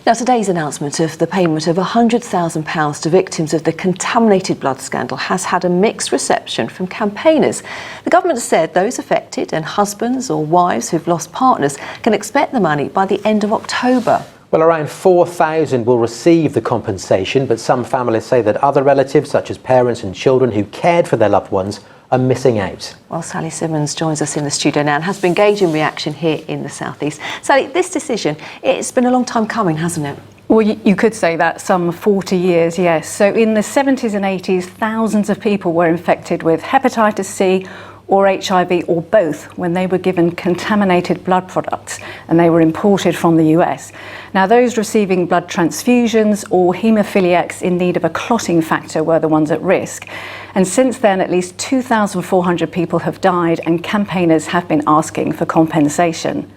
Now, today's announcement of the payment of £100,000 to victims of the Contaminated blood scandal has had a mixed reception from campaigners. The government has said those affected and husbands or wives who've lost partners can expect the money by the end of October. Well, around 4,000 will receive the compensation, but some families say that other relatives, such as parents and children who cared for their loved ones, are missing out. Well, Sally Simmons joins us in the studio now and has been gauging reaction here in the South East. Sally, this decision, it's been a long time coming, hasn't it? Well, you could say that, some 40 years, yes. So in the 70s and 80s, thousands of people were infected with hepatitis C or HIV or both when they were given contaminated blood products and they were imported from the US. Now, those receiving blood transfusions or haemophiliacs in need of a clotting factor were the ones at risk. And since then, at least 2,400 people have died and campaigners have been asking for compensation.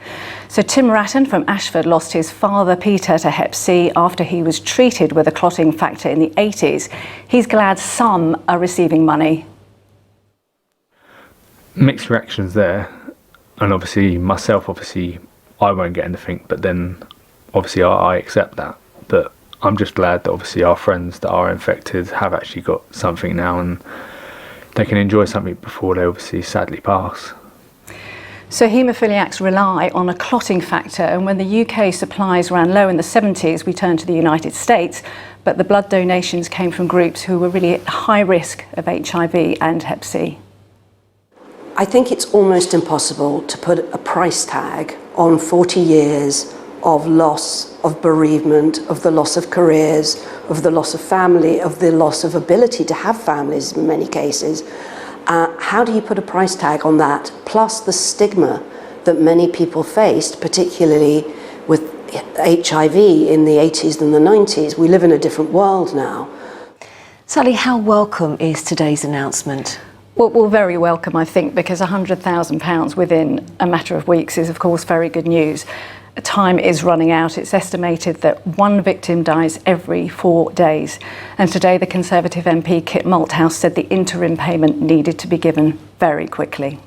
So Tim Wratten from Ashford lost his father Peter to Hep C after he was treated with a clotting factor in the 80s. He's glad some are receiving money. Mixed reactions there, and obviously myself, I won't get anything, but then obviously I accept that. But I'm just glad that obviously our friends that are infected have actually got something now and they can enjoy something before they obviously sadly pass. So haemophiliacs rely on a clotting factor, and when the UK supplies ran low in the 70s, we turned to the United States, but the blood donations came from groups who were really at high risk of HIV and Hep C. I think it's almost impossible to put a price tag on 40 years of loss, of bereavement, of the loss of careers, of the loss of family, of the loss of ability to have families in many cases. How do you put a price tag on that? Plus the stigma that many people faced, particularly with HIV in the 80s and the 90s. We live in a different world now. Sally, how welcome is today's announcement? Well, very welcome, I think, because £100,000 within a matter of weeks is, of course, very good news. Time is running out. It's estimated that one victim dies every 4 days. And today, the Conservative MP Kit Malthouse said the interim payment needed to be given very quickly.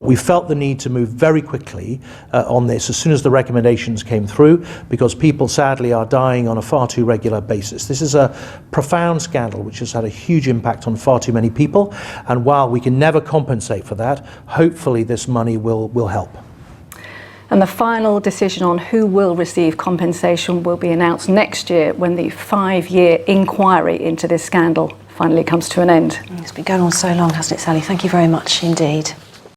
We felt the need to move very quickly on this as soon as the recommendations came through, because people sadly are dying on a far too regular basis. This is a profound scandal which has had a huge impact on far too many people, and while we can never compensate for that, hopefully this money will help. And the final decision on who will receive compensation will be announced next year when the 5-year inquiry into this scandal finally comes to an end. It's been going on so long, hasn't it, Sally? Thank you very much indeed.